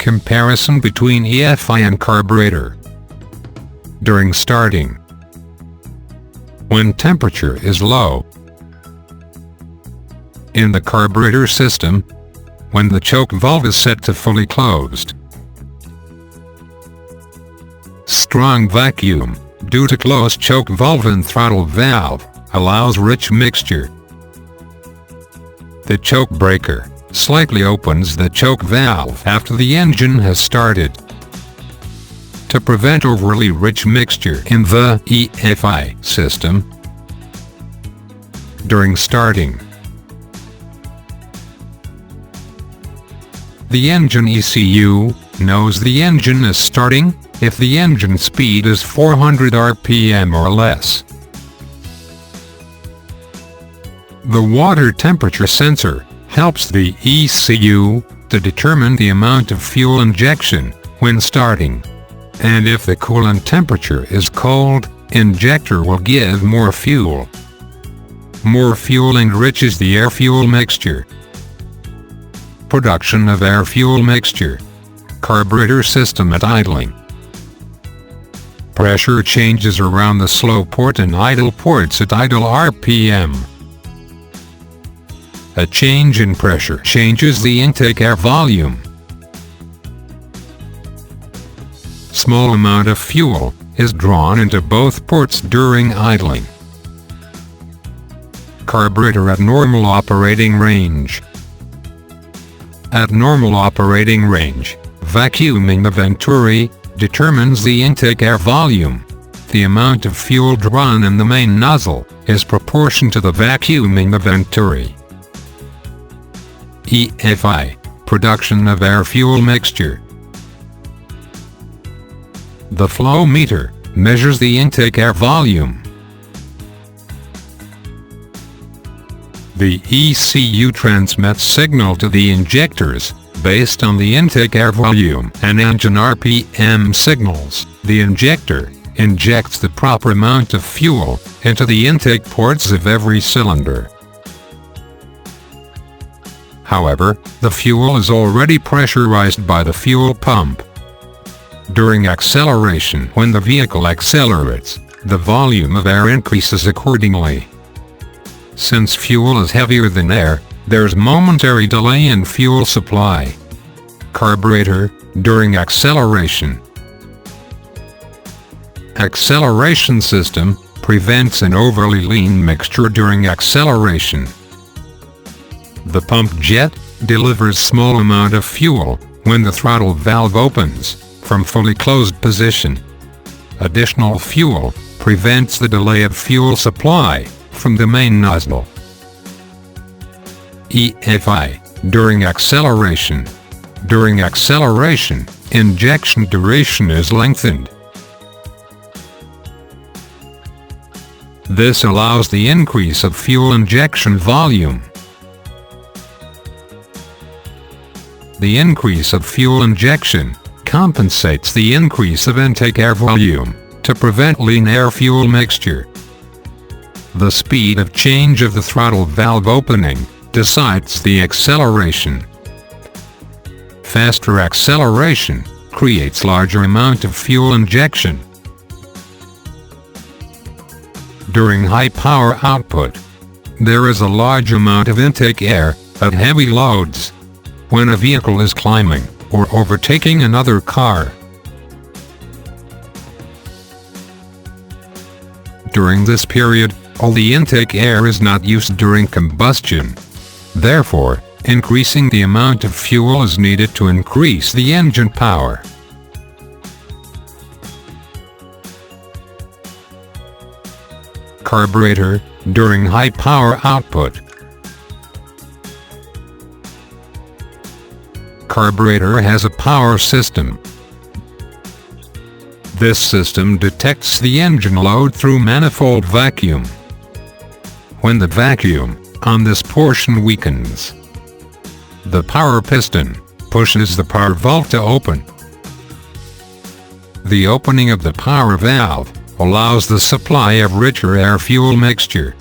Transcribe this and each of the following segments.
Comparison between EFI and carburetor. During starting. When temperature is low. In the carburetor system, when the choke valve is set to fully closed. Strong vacuum, due to closed choke valve and throttle valve, allows rich mixture. The choke breaker slightly opens the choke valve after the engine has started, to prevent overly rich mixture in the EFI system. During starting. The engine ECU knows the engine is starting if the engine speed is 400 RPM or less. The water temperature sensor helps the ECU to determine the amount of fuel injection when starting. And if the coolant temperature is cold, injector will give more fuel. More fuel enriches the air-fuel mixture. Production of air-fuel mixture. Carburetor system at idling. Pressure changes around the slow port and idle ports at idle RPM. A change in pressure changes the intake air volume. Small amount of fuel is drawn into both ports during idling. Carburetor at normal operating range. At normal operating range, vacuuming the venturi determines the intake air volume. The amount of fuel drawn in the main nozzle is proportional to the vacuuming the venturi. EFI, production of air-fuel mixture. The flow meter measures the intake air volume. The ECU transmits signal to the injectors based on the intake air volume and engine RPM signals. The injector injects the proper amount of fuel into the intake ports of every cylinder. However, the fuel is already pressurized by the fuel pump. During acceleration, when the vehicle accelerates, the volume of air increases accordingly. Since fuel is heavier than air, there's momentary delay in fuel supply. Carburetor, during acceleration. Acceleration system prevents an overly lean mixture during acceleration. The pump jet delivers small amount of fuel when the throttle valve opens from fully closed position. Additional fuel prevents the delay of fuel supply from the main nozzle. EFI, during acceleration. During acceleration, injection duration is lengthened. This allows the increase of fuel injection volume. The increase of fuel injection compensates the increase of intake air volume to prevent lean air-fuel mixture. The speed of change of the throttle valve opening decides the acceleration. Faster acceleration creates larger amount of fuel injection. During high power output, there is a large amount of intake air at heavy loads. When a vehicle is climbing or overtaking another car. During this period, all the intake air is not used during combustion. Therefore, increasing the amount of fuel is needed to increase the engine power. Carburetor, during high power output. Carburetor has a power system. This system detects the engine load through manifold vacuum. When the vacuum on this portion weakens, the power piston pushes the power valve to open. The opening of the power valve allows the supply of richer air-fuel mixture.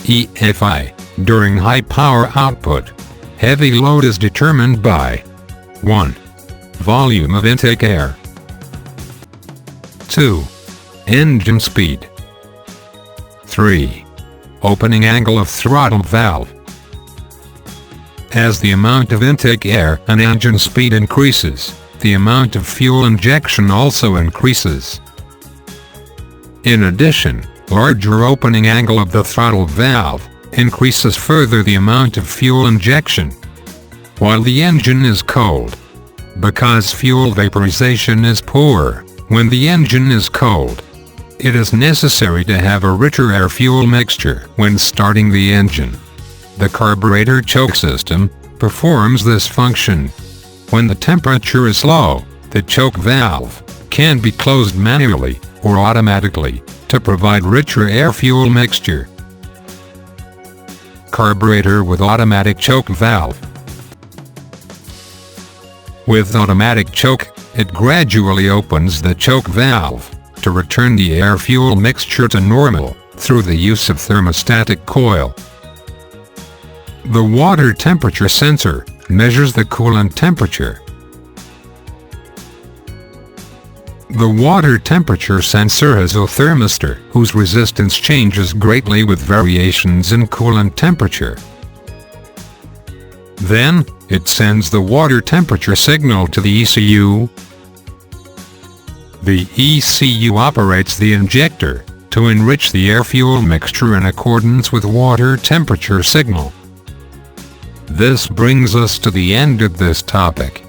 EFI, during high power output. Heavy load is determined by 1. Volume of intake air. 2. Engine speed. 3. Opening angle of throttle valve. As the amount of intake air and engine speed increases, the amount of fuel injection also increases. In addition, larger opening angle of the throttle valve increases further the amount of fuel injection while the engine is cold. Because fuel vaporization is poor when the engine is cold, it is necessary to have a richer air-fuel mixture when starting the engine. The carburetor choke system performs this function. When the temperature is low, the choke valve can be closed manually or automatically to provide richer air-fuel mixture. Carburetor with automatic choke valve. With automatic choke, it gradually opens the choke valve to return the air-fuel mixture to normal through the use of thermostatic coil. The water temperature sensor measures the coolant temperature. The water temperature sensor has a thermistor whose resistance changes greatly with variations in coolant temperature. Then, it sends the water temperature signal to the ECU. The ECU operates the injector to enrich the air-fuel mixture in accordance with water temperature signal. This brings us to the end of this topic.